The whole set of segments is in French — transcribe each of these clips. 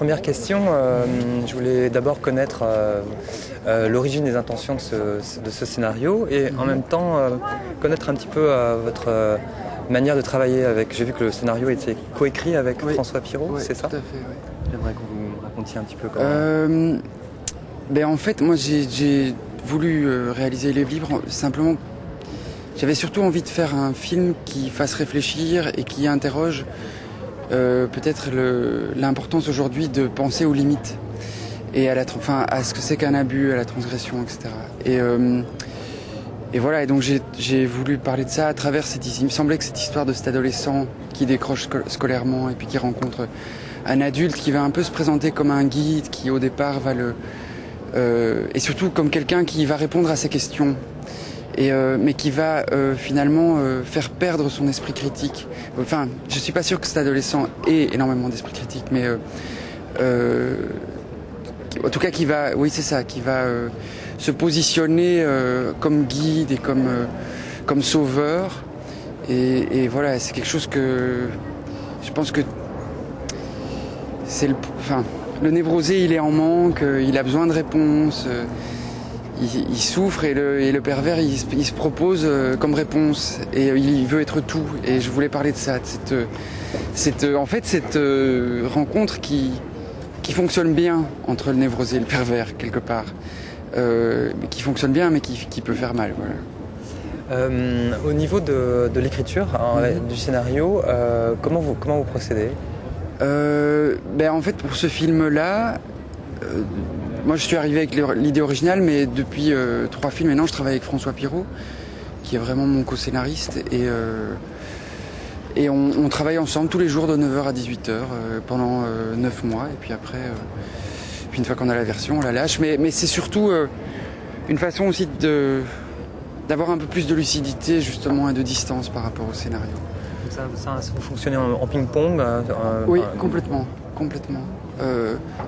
première question, je voulais d'abord connaître l'origine des intentions de ce scénario et en même temps connaître un petit peu votre manière de travailler avec. J'ai vu que le scénario était coécrit avec François Piroult, c'est ça? Tout à fait, oui. J'aimerais que vous me racontiez un petit peu comment... En fait, moi j'ai voulu réaliser Les Livres simplement. J'avais surtout envie de faire un film qui fasse réfléchir et qui interroge peut-être l'importance aujourd'hui de penser aux limites et à ce que c'est qu'un abus, à la transgression, etc. Et voilà, et donc j'ai voulu parler de ça à travers il me semblait que cette histoire de cet adolescent qui décroche scolairement et puis qui rencontre un adulte qui va un peu se présenter comme un guide, qui au départ va et surtout comme quelqu'un qui va répondre à ses questions. Mais qui va finalement faire perdre son esprit critique. Enfin, je suis pas sûr que cet adolescent ait énormément d'esprit critique, mais en tout cas qui va se positionner comme guide et comme sauveur. Et voilà, c'est quelque chose que je pense que le névrosé, il est en manque, il a besoin de réponses. Il souffre et le pervers il se propose comme réponse et il veut être tout, et je voulais parler de ça, de cette rencontre qui fonctionne bien entre le névrosé et le pervers quelque part, qui fonctionne bien mais qui peut faire mal, voilà. Au niveau de l'écriture du scénario, comment vous procédez? En fait pour ce film-là, moi je suis arrivé avec l'idée originale, mais depuis 3 films maintenant je travaille avec François Piroult, qui est vraiment mon co-scénariste, et on travaille ensemble tous les jours de 9h à 18h pendant 9 mois, et puis après, puis une fois qu'on a la version, on la lâche, mais c'est surtout une façon aussi d'avoir un peu plus de lucidité justement et de distance par rapport au scénario. Ça vous fonctionnez en ping-pong Oui, complètement.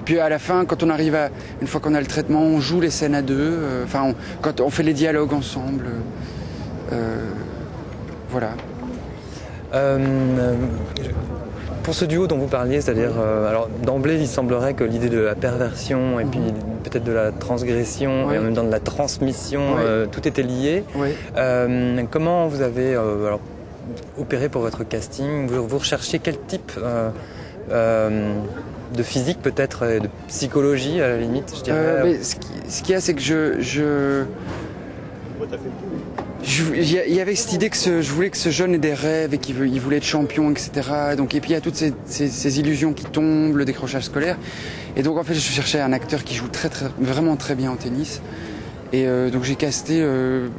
Puis à la fin, quand on arrive une fois qu'on a le traitement, on joue les scènes à deux, quand on fait les dialogues ensemble, voilà. Pour ce duo dont vous parliez, c'est-à-dire, alors d'emblée il semblerait que l'idée de la perversion et puis peut-être de la transgression et en même temps de la transmission, tout était lié. Comment vous avez opéré pour votre casting? Vous recherchez quel type de physique peut-être, et de psychologie à la limite, je dirais. Ce qu'il y a, c'est que il y avait cette idée que je voulais que ce jeune ait des rêves et qu'il voulait être champion, etc. Et puis il y a toutes ces illusions qui tombent, le décrochage scolaire. Et donc en fait je cherchais un acteur qui joue vraiment très bien au tennis. Et donc j'ai casté de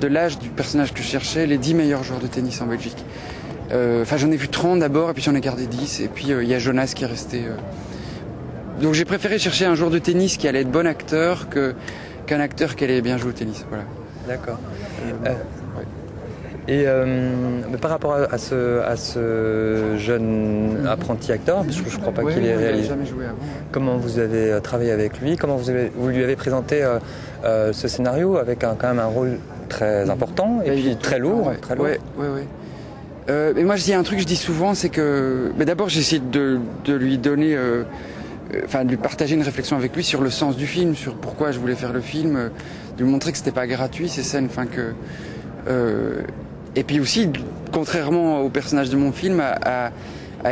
l'âge du personnage que je cherchais, les 10 meilleurs joueurs de tennis en Belgique. J'en ai vu 30 d'abord, et puis j'en ai gardé 10, et puis il y a Jonas qui est resté. Donc j'ai préféré chercher un joueur de tennis qui allait être bon acteur qu'un acteur qui allait bien jouer au tennis. Voilà. D'accord. Et par rapport à ce jeune apprenti acteur, parce que je ne crois pas qu'il ait réalisé. Jamais joué avant. Comment vous avez travaillé avec lui? Comment vous lui avez présenté ce scénario avec quand même un rôle très important et puis très lourd. Mais moi il y a un truc que je dis souvent, c'est que d'abord j'ai essayé de lui donner, de lui partager une réflexion avec lui sur le sens du film, sur pourquoi je voulais faire le film, de lui montrer que c'était pas gratuit ces scènes, et puis aussi, contrairement au personnage de mon film, à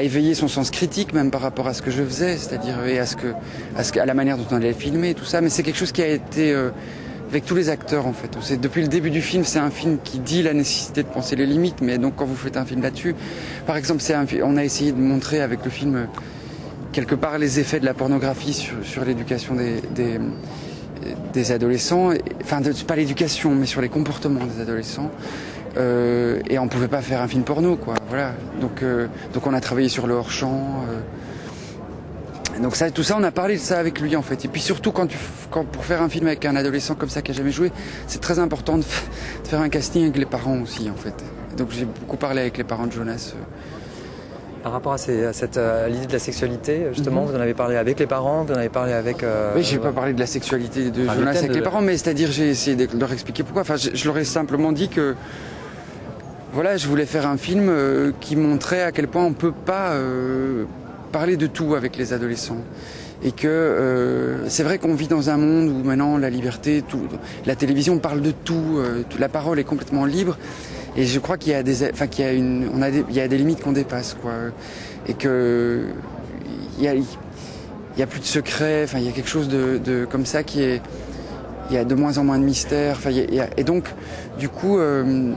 éveiller son sens critique même par rapport à ce que je faisais, c'est-à-dire à la manière dont on allait filmer, tout ça. Mais c'est quelque chose qui a été avec tous les acteurs en fait. Depuis le début du film, c'est un film qui dit la nécessité de penser les limites, mais donc quand vous faites un film là-dessus, par exemple, on a essayé de montrer avec le film quelque part les effets de la pornographie sur l'éducation des adolescents, pas l'éducation, mais sur les comportements des adolescents. Et on pouvait pas faire un film porno, quoi. Voilà. Donc on a travaillé sur le hors-champ. Donc tout ça, on a parlé de ça avec lui en fait. Et puis surtout pour faire un film avec un adolescent comme ça qui a jamais joué, c'est très important de faire un casting avec les parents aussi en fait. Donc j'ai beaucoup parlé avec les parents de Jonas. Par rapport à l'idée de la sexualité, justement, vous en avez parlé avec les parents, vous en avez parlé avec... Oui, j'ai pas parlé de la sexualité de Jonas avec les parents, mais c'est-à-dire j'ai essayé de leur expliquer pourquoi. Je leur ai simplement dit que voilà, je voulais faire un film qui montrait à quel point on peut pas parler de tout avec les adolescents. Et que c'est vrai qu'on vit dans un monde où maintenant la liberté, la télévision parle de tout, la parole est complètement libre. Et je crois qu'il y a il y a des limites qu'on dépasse, quoi. Et que il y a plus de secrets. Enfin, il y a quelque chose de comme ça qui est. Il y a de moins en moins de mystères. Enfin, et donc, du coup, on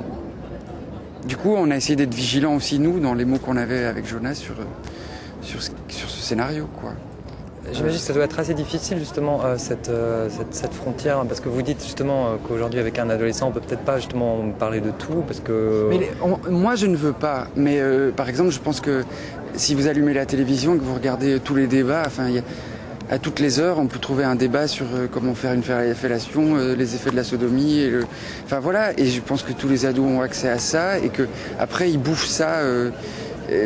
a essayé d'être vigilants aussi nous dans les mots qu'on avait avec Jonas sur ce scénario, quoi. J'imagine que ça doit être assez difficile justement cette frontière, parce que vous dites justement qu'aujourd'hui avec un adolescent on peut peut-être pas justement parler de tout parce que... Moi je ne veux pas, mais par exemple je pense que si vous allumez la télévision et que vous regardez tous les débats, à toutes les heures on peut trouver un débat sur comment faire une fellation, les effets de la sodomie, enfin voilà, et je pense que tous les ados ont accès à ça et que après ils bouffent ça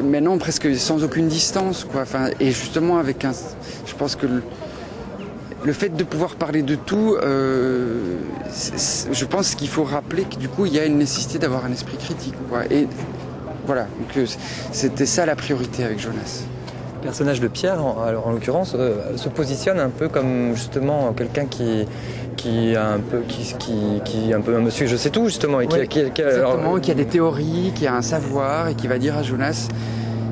maintenant presque sans aucune distance, quoi. Enfin, et justement je pense que le fait de pouvoir parler de tout, je pense qu'il faut rappeler que du coup il y a une nécessité d'avoir un esprit critique, quoi. Et voilà, donc c'était ça la priorité avec Jonas. Le personnage de Pierre, en l'occurrence, se positionne un peu comme justement quelqu'un qui est un peu un monsieur je sais tout justement et qui a des théories, qui a un savoir et qui va dire à Jonas,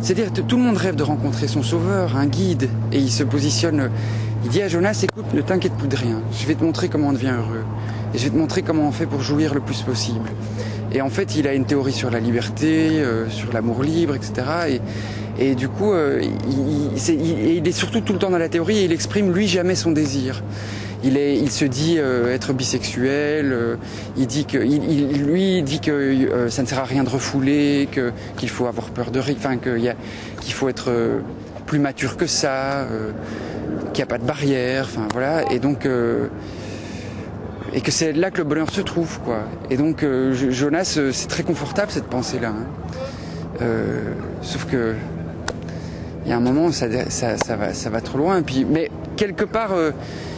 c'est-à-dire que tout le monde rêve de rencontrer son sauveur, un guide, et il se positionne, il dit à Jonas, écoute, ne t'inquiète plus de rien, je vais te montrer comment on devient heureux et je vais te montrer comment on fait pour jouir le plus possible. Et en fait il a une théorie sur la liberté, sur l'amour libre, etc. Et du coup il est surtout tout le temps dans la théorie et il exprime lui jamais son désir. Il se dit être bisexuel, il dit que ça ne sert à rien de refouler, qu'il faut avoir peur de rien, enfin qu'il faut être plus mature que ça, qu'il n'y a pas de barrière, enfin voilà, et donc et que c'est là que le bonheur se trouve, quoi. Et donc Jonas, c'est très confortable cette pensée-là, hein. Sauf que il y a un moment ça va trop loin. Mais quelque part,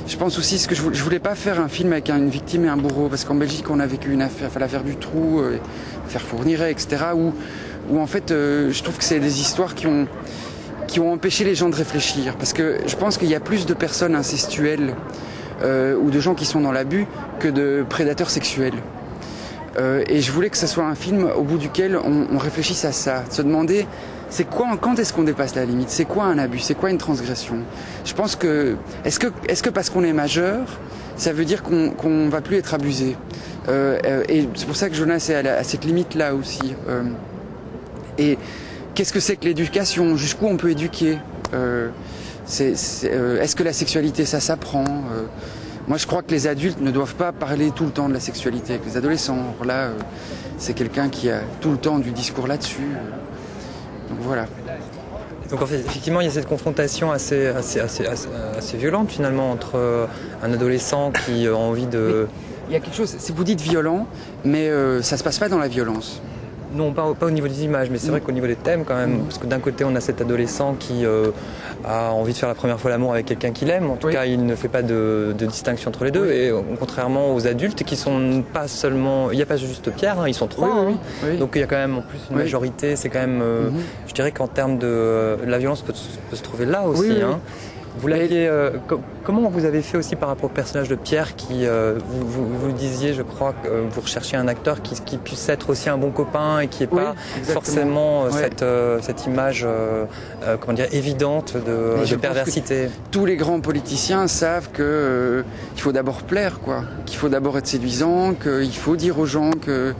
je pense aussi ce que je voulais pas faire un film avec une victime et un bourreau, parce qu'en Belgique on a vécu l'affaire du trou, l'affaire Fourniret, etc. Où en fait je trouve que c'est des histoires qui ont empêché les gens de réfléchir, parce que je pense qu'il y a plus de personnes incestuelles ou de gens qui sont dans l'abus que de prédateurs sexuels. Et je voulais que ce soit un film au bout duquel on réfléchisse à ça, se demander quand est-ce qu'on dépasse la limite, c'est quoi un abus, c'est quoi une transgression. Je pense que est-ce que parce qu'on est majeur, ça veut dire qu'on va plus être abusé, et c'est pour ça que Jonas est à cette limite là aussi. Et qu'est-ce que c'est que l'éducation, jusqu'où on peut éduquer, est-ce que la sexualité ça s'apprend? Moi je crois que les adultes ne doivent pas parler tout le temps de la sexualité avec les adolescents. Alors là c'est quelqu'un qui a tout le temps du discours là-dessus. Donc voilà. Donc en fait, effectivement, il y a cette confrontation assez violente finalement entre un adolescent qui a envie de... Il y a quelque chose, si vous dites violent, mais ça se passe pas dans la violence. Non, pas au niveau des images, mais c'est vrai qu'au niveau des thèmes quand même, parce que d'un côté on a cet adolescent qui a envie de faire la première fois l'amour avec quelqu'un qu'il aime, en tout cas il ne fait pas de distinction entre les deux, et contrairement aux adultes qui sont pas seulement, il n'y a pas juste Pierre, hein, ils sont trois, donc il y a quand même en plus une majorité, c'est quand même, je dirais qu'en termes de la violence peut se trouver là aussi. Hein. Vous l'aviez, comment vous avez fait aussi par rapport au personnage de Pierre qui, vous le disiez, je crois que vous recherchiez un acteur qui puisse être aussi un bon copain et qui n'est pas forcément cette image comment dire, évidente de perversité. Tous les grands politiciens savent que il faut d'abord plaire, quoi, qu'il faut d'abord être séduisant, qu'il faut dire aux gens que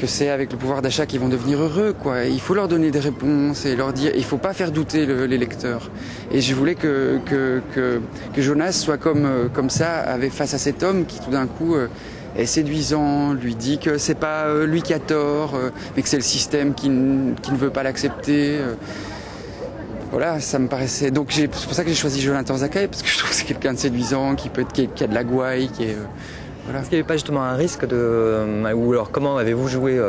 c'est avec le pouvoir d'achat qu'ils vont devenir heureux, quoi. Il faut leur donner des réponses et leur dire, il faut pas faire douter les lecteurs. Et je voulais que Jonas soit comme ça, face à cet homme qui tout d'un coup est séduisant, lui dit que c'est pas lui qui a tort, mais que c'est le système qui ne veut pas l'accepter. Voilà, ça me paraissait. Donc c'est pour ça que j'ai choisi Jonathan Zakaï, parce que je trouve que c'est quelqu'un de séduisant, qui a de la gouaille, qui est Voilà. Est-ce qu'il n'y avait pas justement un risque ou alors comment avez-vous joué,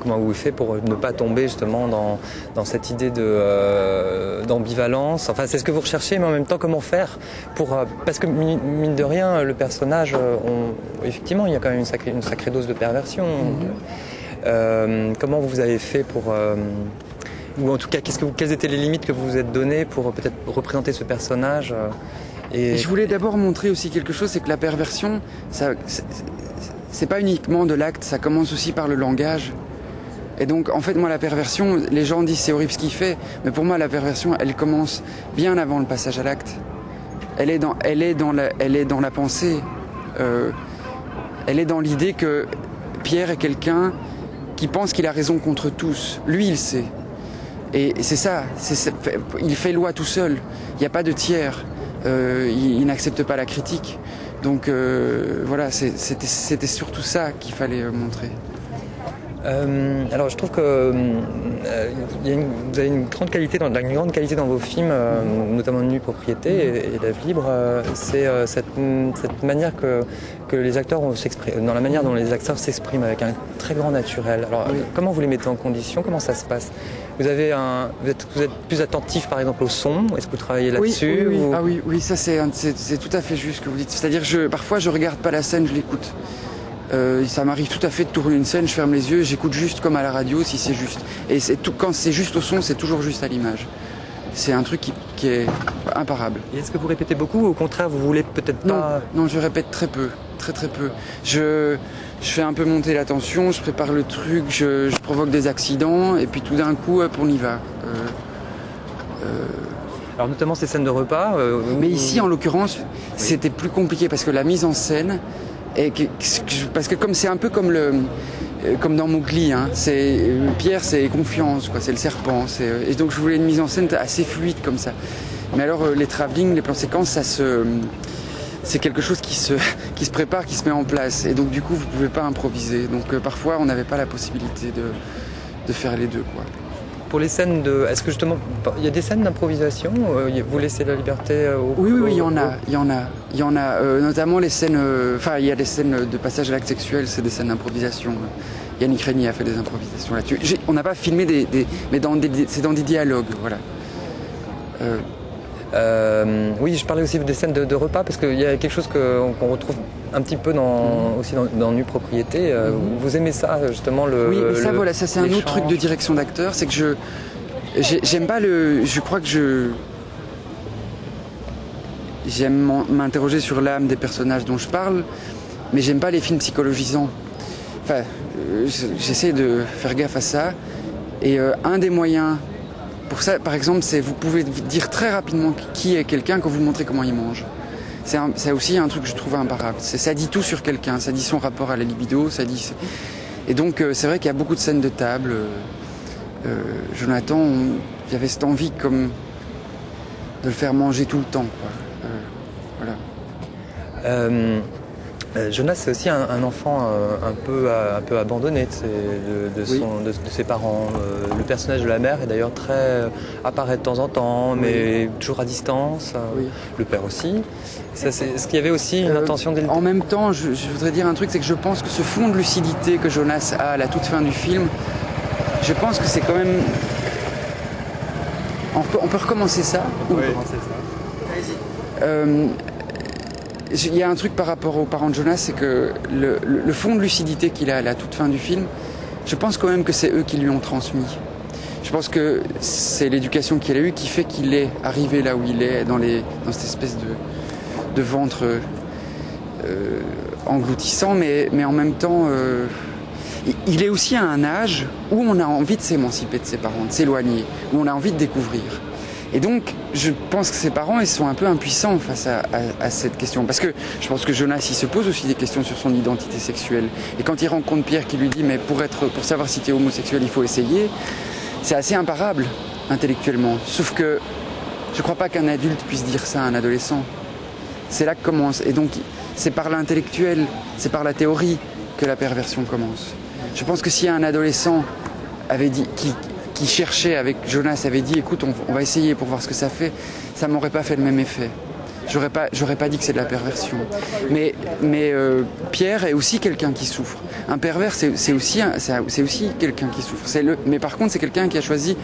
comment avez-vous fait pour ne pas tomber justement dans cette idée d'ambivalence? Enfin, c'est ce que vous recherchez, mais en même temps, comment faire parce que mine de rien, le personnage, effectivement, il y a quand même une sacrée dose de perversion. Comment vous avez fait ou en tout cas, quelles étaient les limites que vous vous êtes données pour peut-être représenter ce personnage et je voulais d'abord montrer aussi quelque chose, c'est que la perversion, c'est pas uniquement de l'acte, ça commence aussi par le langage. Et donc, en fait, moi, la perversion, les gens disent c'est horrible ce qu'il fait, mais pour moi, la perversion, elle commence bien avant le passage à l'acte. Elle est dans la pensée. Elle est dans l'idée que Pierre est quelqu'un qui pense qu'il a raison contre tous. Lui, il sait. Et c'est ça. Il fait loi tout seul. Il n'y a pas de tiers. Il n'accepte pas la critique. Donc voilà, c'était surtout ça qu'il fallait montrer. Alors je trouve que vous avez une grande qualité dans vos films, notamment Nue Propriété et Lèvres Libres, c'est cette manière que les acteurs s'expriment, dans la manière dont les acteurs s'expriment avec un très grand naturel. Alors comment vous les mettez en condition? Comment ça se passe? Vous êtes plus attentif par exemple au son? Est-ce que vous travaillez là-dessus? Oui. Ah oui, ça c'est tout à fait juste ce que vous dites. C'est-à-dire parfois je regarde pas la scène, je l'écoute. Ça m'arrive tout à fait de tourner une scène, je ferme les yeux, j'écoute juste comme à la radio si c'est juste. Et quand c'est juste au son, c'est toujours juste à l'image. C'est un truc qui est imparable. Et est-ce que vous répétez beaucoup ou au contraire vous voulez peut-être pas... Non, je répète très peu, très peu. Je fais un peu monter la tension, je prépare le truc, je provoque des accidents et puis tout d'un coup on y va. Alors notamment ces scènes de repas. Mais ici en l'occurrence, c'était plus compliqué parce que la mise en scène... parce que comme c'est un peu comme dans Mowgli, hein, Pierre c'est confiance, quoi, c'est le serpent, et donc je voulais une mise en scène assez fluide comme ça. Mais alors les travelling, les plans séquences, c'est quelque chose qui se prépare, qui se met en place, et donc du coup vous pouvez pas improviser. Donc parfois on n'avait pas la possibilité de faire les deux, quoi. Pour les scènes est-ce que justement, il y a des scènes d'improvisation? Vous laissez la liberté Oui, il y en a, notamment les scènes, il y a des scènes de passage à l'acte sexuel, c'est des scènes d'improvisation. Yannick Régnier a fait des improvisations là-dessus. On n'a pas filmé mais c'est dans des dialogues, voilà. Oui, je parlais aussi des scènes de repas parce qu'il y a quelque chose qu'on retrouve un petit peu aussi dans Nue Propriété. Vous aimez ça justement Oui, mais ça voilà, ça c'est un autre truc de direction d'acteur, c'est que j'aime pas je crois que j'aime m'interroger sur l'âme des personnages dont je parle, mais j'aime pas les films psychologisants. Enfin, j'essaie de faire gaffe à ça. Et un des moyens pour ça, par exemple, c'est vous pouvez dire très rapidement qui est quelqu'un quand vous montrez comment il mange. C'est aussi un truc que je trouve imparable. Ça dit tout sur quelqu'un, ça dit son rapport à la libido, ça dit... Et donc c'est vrai qu'il y a beaucoup de scènes de table. Jonathan, j'avais cette envie comme de le faire manger tout le temps, quoi. Voilà. Jonas, c'est aussi un enfant un peu abandonné de ses parents. Le personnage de la mère est d'ailleurs apparaît de temps en temps, mais toujours à distance. Le père aussi. Est-ce qu'il y avait aussi une intention dès le début? En même temps, je voudrais dire un truc, c'est que je pense que ce fond de lucidité que Jonas a à la toute fin du film, je pense que c'est quand même... On peut recommencer ça? On peut recommencer ça. Allez-y. Il y a un truc par rapport aux parents de Jonas, c'est que le fond de lucidité qu'il a à la toute fin du film, je pense quand même que c'est eux qui lui ont transmis. Je pense que c'est l'éducation qu'il a eue qui fait qu'il est arrivé là où il est, dans cette espèce de ventre engloutissant, mais en même temps, il est aussi à un âge où on a envie de s'émanciper de ses parents, de s'éloigner, où on a envie de découvrir. Et donc, je pense que ses parents, ils sont un peu impuissants face à cette question. Parce que je pense que Jonas, il se pose aussi des questions sur son identité sexuelle. Et quand il rencontre Pierre qui lui dit « mais pour savoir si tu es homosexuel, il faut essayer », c'est assez imparable, intellectuellement. Sauf que je ne crois pas qu'un adulte puisse dire ça à un adolescent. C'est là que commence. Et donc, c'est par l'intellectuel, c'est par la théorie que la perversion commence. Je pense que si un adolescent avait dit... qui cherchait avec Jonas avait dit écoute on va essayer pour voir ce que ça fait, ça m'aurait pas fait le même effet. J'aurais pas dit que c'est de la perversion. Mais Pierre est aussi quelqu'un qui souffre. Un pervers c'est aussi quelqu'un qui souffre. Mais par contre c'est quelqu'un qui a choisi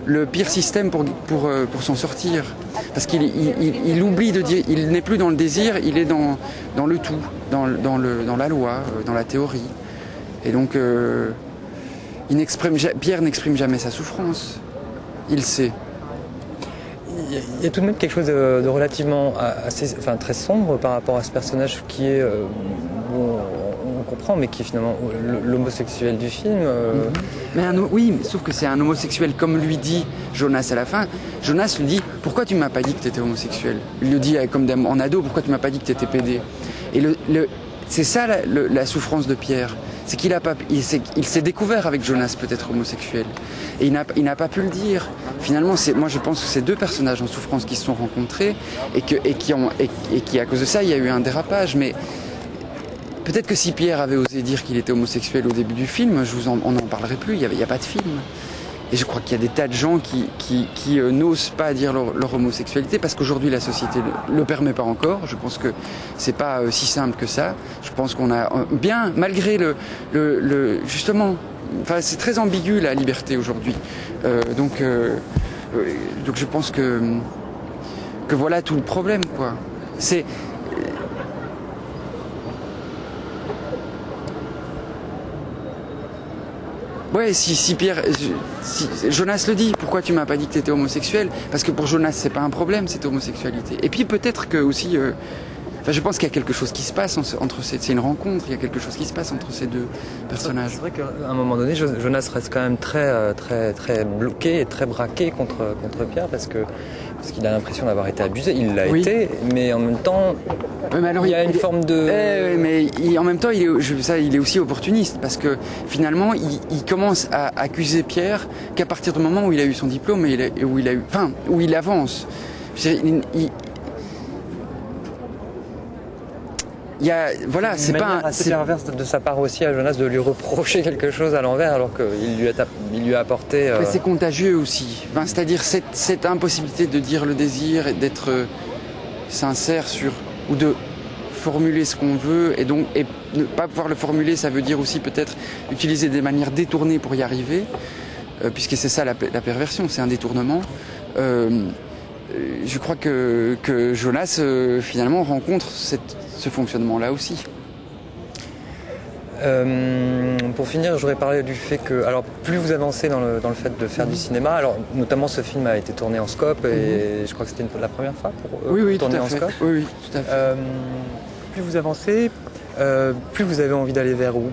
le pire système pour s'en sortir. Parce qu'il oublie de dire, il n'est plus dans le désir, il est dans le tout, dans la loi, dans la théorie. Et donc Pierre n'exprime jamais sa souffrance. il sait. Il y a tout de même quelque chose de relativement très sombre par rapport à ce personnage qui est, on comprend, mais qui est finalement l'homosexuel du film. Oui, sauf que c'est un homosexuel, comme lui dit Jonas à la fin. Jonas lui dit, pourquoi tu m'as pas dit que tu étais homosexuel? Il le dit comme en ado, pourquoi tu m'as pas dit que tu étais pédé? Et c'est ça la souffrance de Pierre. C'est qu'il s'est découvert avec Jonas peut-être homosexuel. Et il n'a pas pu le dire. Finalement, moi je pense que c'est deux personnages en souffrance qui se sont rencontrés et qui à cause de ça, il y a eu un dérapage. Mais peut-être que si Pierre avait osé dire qu'il était homosexuel au début du film, on n'en parlerait plus, il n'y a pas de film. Et je crois qu'il y a des tas de gens qui n'osent pas dire leur homosexualité parce qu'aujourd'hui la société ne le permet pas encore. Je pense que c'est pas si simple que ça. Je pense qu'on a bien, malgré justement, enfin c'est très ambigu la liberté aujourd'hui. Donc je pense que voilà tout le problème, quoi. C'est ouais, si Pierre, si Jonas le dit, pourquoi tu m'as pas dit que tu étais homosexuel? Parce que pour Jonas, c'est pas un problème cette homosexualité. Et puis peut-être que aussi, je pense qu'il y a quelque chose qui se passe entre c'est une rencontre, il y a quelque chose qui se passe entre ces deux personnages. C'est vrai qu'à un moment donné, Jonas reste quand même très bloqué et très braqué contre Pierre parce qu'il a l'impression d'avoir été abusé. Il l'a été, mais en même temps, il y a une forme de... mais en même temps, il est aussi opportuniste parce que finalement, il commence à accuser Pierre qu'à partir du moment où il a eu son diplôme où il avance. C'est pas assez perverse de sa part aussi à Jonas de lui reprocher quelque chose à l'envers alors qu'il lui a apporté. Mais c'est contagieux aussi. C'est-à-dire cette impossibilité de dire le désir et d'être sincère ou de formuler ce qu'on veut et ne pas pouvoir le formuler, ça veut dire aussi peut-être utiliser des manières détournées pour y arriver, puisque c'est ça la perversion, c'est un détournement. Je crois que Jonas finalement rencontre ce fonctionnement-là aussi. Pour finir, j'aurais parlé du fait que, alors, plus vous avancez dans le fait de faire du cinéma, alors notamment ce film a été tourné en scope et je crois que c'était la première fois pour tourner en scope. Oui, tout à fait. Plus vous avancez, plus vous avez envie d'aller vers où?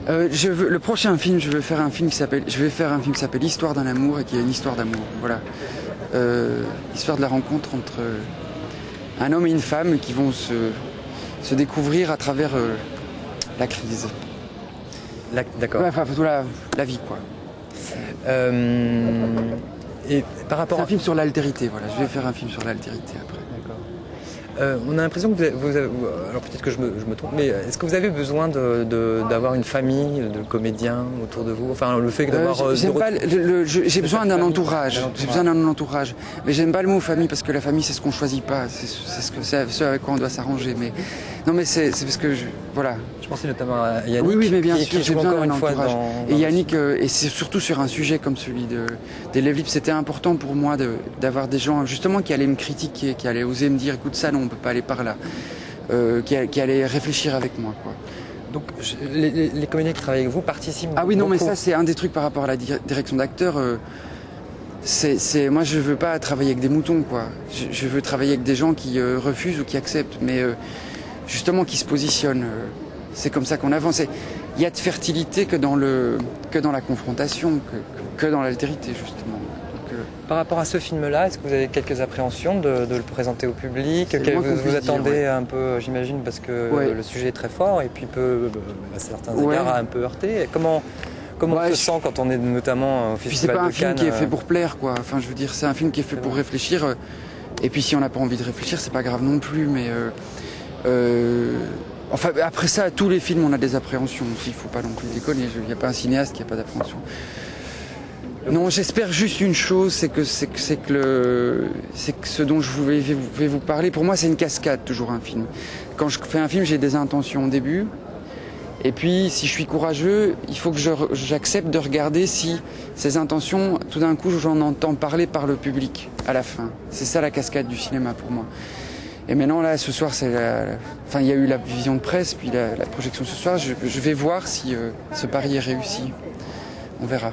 Le prochain film, je vais faire un film qui s'appelle L'histoire d'un amour et qui est une histoire d'amour. Voilà. L'histoire de la rencontre entre un homme et une femme qui vont se découvrir à travers la crise. D'accord. Enfin, la vie, quoi. Et par rapport C'est un film sur l'altérité, voilà. Je vais faire un film sur l'altérité après. D'accord. On a l'impression que vous avez, alors peut-être que je me trompe, mais est-ce que vous avez besoin d'avoir une famille de comédiens autour de vous? Enfin, le fait d'avoir... j'ai besoin d'un entourage. J'ai besoin d'un entourage. Mais j'aime pas le mot famille parce que la famille, c'est ce qu'on choisit pas. C'est ce avec quoi on doit s'arranger. Mais non, mais c'est parce que voilà. Je pensais notamment à Yannick. Oui, mais bien sûr, j'ai besoin d'un entourage. Et Yannick, et c'est surtout sur un sujet comme celui d'Élève Libre, c'était important pour moi d'avoir des gens justement qui allaient me critiquer, qui allaient oser me dire, écoute ça, non, on peut pas aller par là, qui allaient réfléchir avec moi, quoi. Donc les comédiens qui travaillent avec vous participent. Ah oui, non, beaucoup. mais ça c'est un des trucs par rapport à la direction d'acteur. Moi je veux pas travailler avec des moutons, quoi. Je veux travailler avec des gens qui refusent ou qui acceptent, mais justement qui se positionnent. C'est comme ça qu'on avance. Il y a de fertilité que dans la confrontation, que dans l'altérité, justement. Donc, par rapport à ce film-là, est-ce que vous avez quelques appréhensions de le présenter au public? Vous attendez un peu, j'imagine, parce que le sujet est très fort et puis peut, à certains égards, un peu heurter. Comment on se sent quand on est notamment au Festival de Cannes? C'est pas un film qui est fait pour plaire, quoi. Enfin, je veux dire, c'est un film qui est fait pour réfléchir. Et puis si on n'a pas envie de réfléchir, c'est pas grave non plus, mais... Enfin, après ça, tous les films, on a des appréhensions aussi, il ne faut pas non plus déconner. Il n'y a pas un cinéaste qui n'a pas d'appréhension. Non, j'espère juste une chose, c'est que ce dont je vais vous parler, pour moi, c'est une cascade, toujours un film. Quand je fais un film, j'ai des intentions au début. Et puis, si je suis courageux, il faut que j'accepte de regarder si ces intentions, tout d'un coup, j'en entends parler par le public à la fin. C'est ça la cascade du cinéma pour moi. Et maintenant, là, ce soir, il y a eu la vision de presse, puis la projection ce soir. Je vais voir si ce pari est réussi. On verra.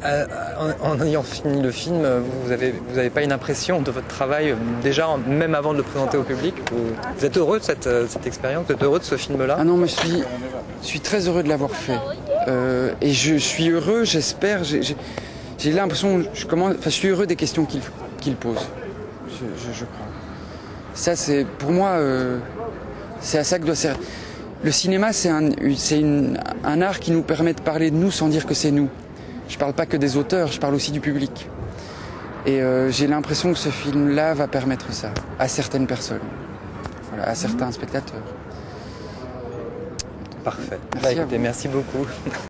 En ayant fini le film, vous avez pas une impression de votre travail, déjà même avant de le présenter au public? Vous êtes heureux de cette expérience? Vous êtes heureux de ce film-là? Ah non, mais je suis très heureux de l'avoir fait. Et je suis heureux, j'espère, j'ai l'impression, je suis heureux des questions qu'il pose, je crois. Ça, c'est, pour moi, c'est à ça que doit servir. Le cinéma, c'est un art qui nous permet de parler de nous sans dire que c'est nous. Je parle pas que des auteurs, je parle aussi du public. Et j'ai l'impression que ce film-là va permettre ça à certaines personnes, voilà, à certains spectateurs. Parfait. Écoutez, merci beaucoup.